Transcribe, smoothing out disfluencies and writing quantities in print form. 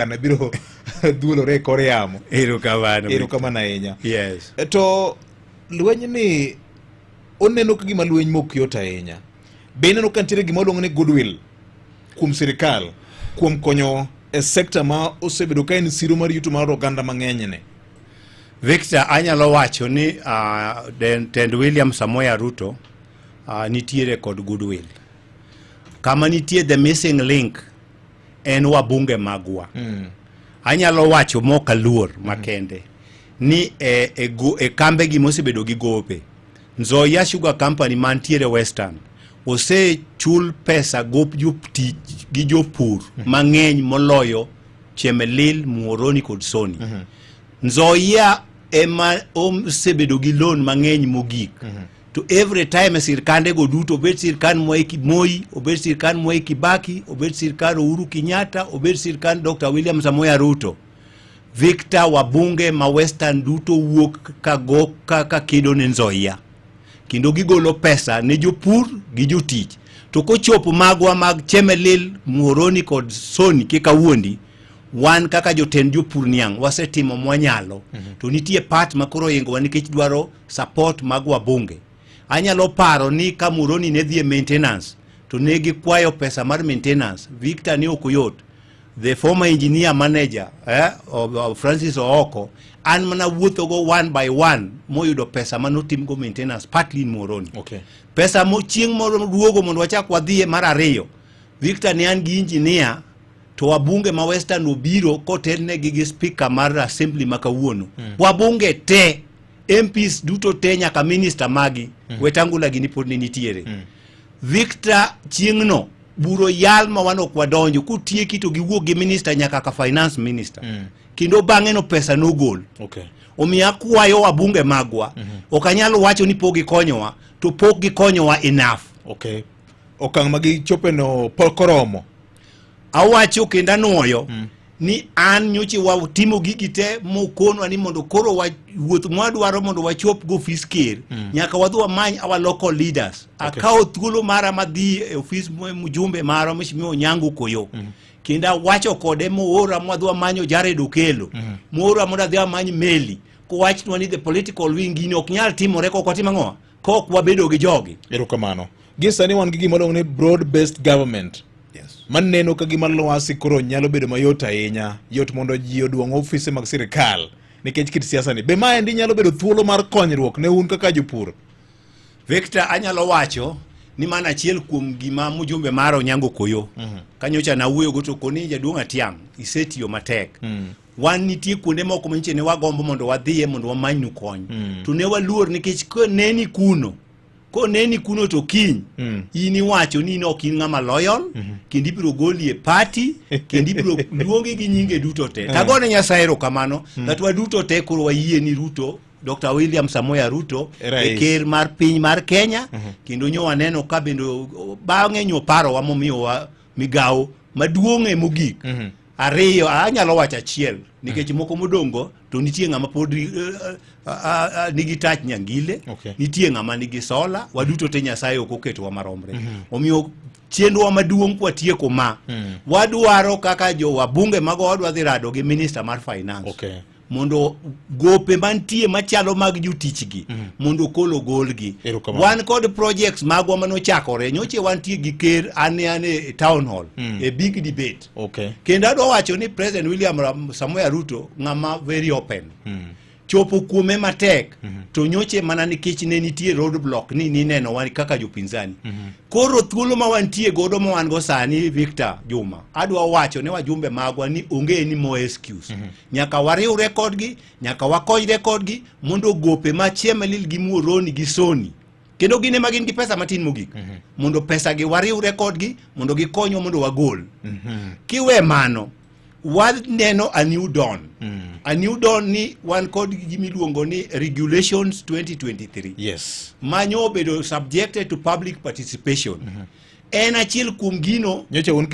biro dhuolore kore yamo. Erokamano ahinya. Yes. To lweny ni oneno ka gima lweny mok yot ahinya. Be ineno ka nitiere gima oluongo ni goodwill kuom sirikal kuom konyo e sekta ma osebedo ka en siro mar yuto mar oganda mang'eny ne. Victor, anyalo wacho ni Tend William Samoei Ruto nitiere kod goodwill. Kama nitie the missing link en wabunge magwa. Anyalo wacho mokaluor makende ni e kambe gi mosebedo gi gope. Nzoia Sugar Company mantiere Western ose chul pesa gop joptich gi jopur mang'eny moloyo Chemelil, Muhoroni kod Soni. Nzoia ema osebedo gi loan mang'eny mogik. To every time sirkande go duto, obed sirkan Moi, obed sirkan Mwai Kibaki, obed sirkan Uhuru Kenyatta, obed sirkan Dr. William Samoei Ruto, Victor, wabunge ma Western duto wuok ka kedo ne Nzoia. Kendo gigolo pesa ne jopur gi jotich. To kochopo magwa mag Chemelil, Muhoroni kod Soni kika wuondi, wan kaka jotend jopur niang' wasetimo mwanyalo. To nitie part makoro yengo nikech dwaro support magwa bunge. Anyalo paro ni ka Muhoroni ne dhie maintenance to ne gikwayo pesa mar maintenance. Victor ni okuyot. The former engineer manager of Francis Ooko an mana wuotho go one by one moyudo pesa manotim go maintenance partly in Muhoroni. Okay. Pesa mo chieng' moro duogo mondo wachak wadhie mar ariyo. Victor ne an gi engineer to wabunge ma Western obiro kotelne gi speaker mar assembly makawuono. Wabunge te MPs duto te nyaka minister magi Wetangula gini pod nitiere. Victor chieng'no buro yal ma wan ok wadonjo kutieki to giwuok gi minister nyaka ka finance minister. Kendo bang'e no pesa no gol. Okay. Omiyo akwayo wabunge magwa ok anyalo wacho ni pok gikonyowa to pok gikonyowa enough. Okay. Okang' magi chopeno pok oromo. Awacho kendo anuoyo ni an nyoche watimo gigi te mokonwa ni mondo koro wuoth mwadwaro mondo wachop go ofis ker nyaka wadhi wamany our local leaders. Okay. Akawo thuolo mara madhi e ofis mjumbe mara Mheshimiwa Onyango Koyo. Kenda wacho kode moora mwadhi wamanyo Jared Okelo. Moora mondo adhi wamany Meli. Ko wachnwa ni the political wing ni ok nyal timore kok watimo ang'o? Kok wabedo gi jogi. Erokamano. Gisani wan gi gima oluongo ni broad based government. Yes. Maneno ka gima lwasi koro nyalo bedo mayot ahinya, yot mondo ji oduong' ofise mag sirikal nikech kit siasa ni. Be ma endi nyalo bedo thuolo mar konyruok ne un kaka jopur? Victor, anyalo wacho ni mana achiel kuom gima mjumbe mara Onyango Koyo. Kanyocha na wuoyo go to koni jaduong' Atiang' isetiyo matek. Wan nitie kuonde moko manyiche ne wagombo mondo wadhiye mondo wamanynu kony. To ne waluor nikech koneni kuno to kiny ini wacho ni ok in ng'ama loyal kendo ibiro goli e party kendo ibiro luongi gi nyinge duto te. Tagone Nyasaye erokamano that waduto te koro wayie ni Ruto, Dr. William Samoei Ruto e ker mar piny mar Kenya kendo nyo waneno ka bendo bang'e nyo paro wa momiyo wa migawo maduong'e mogik. Ariyo anyalo wacho achiel nikech moko modongo to nitie ng'ama pod nigi tach nyangile. Okay. Nitie ng'ama nigi sola, waduto te Nyasaye ok oketowa maromre. Omiyo chenrowa maduong' kwatieko ma wadwaro kaka jo wabunge mago wadhi rado gi minister mar finance. Okay. Mondo gope mantie machalo mag jutichgi mondo kolo golgi. Wan kod projects magwa manochakore nyoche wantie gi ker ane town hall a big debate. Okay. Kendo adwa wacho ni President William Samoei Ruto ng'ama very open. Chopo kuome matek to nyoche mana nikech ne nitie roadblock ni neno wan kaka jopinzani. Koro thuolo ma wantie godo ma wan go sani Victor Juma, adwa wacho ne wajumbe magwa ni onge ni mo excuse. Nyaka wariwre kodgi, nyaka wakonyre kodgi mondo gope ma Chemelil gi Muhoroni gi Soni kendo gine magin gi pesa matin mogik. Mondo pesa gi wariwre kodgi mondo gikonywa mondo wagol. Kiwe mano waneno a new dawn. A new dawn ni wan kod gimiluongo ni regulations 2023. Yes. Manyo bedo subjected to public participation. En achiel kuom gino nyocha un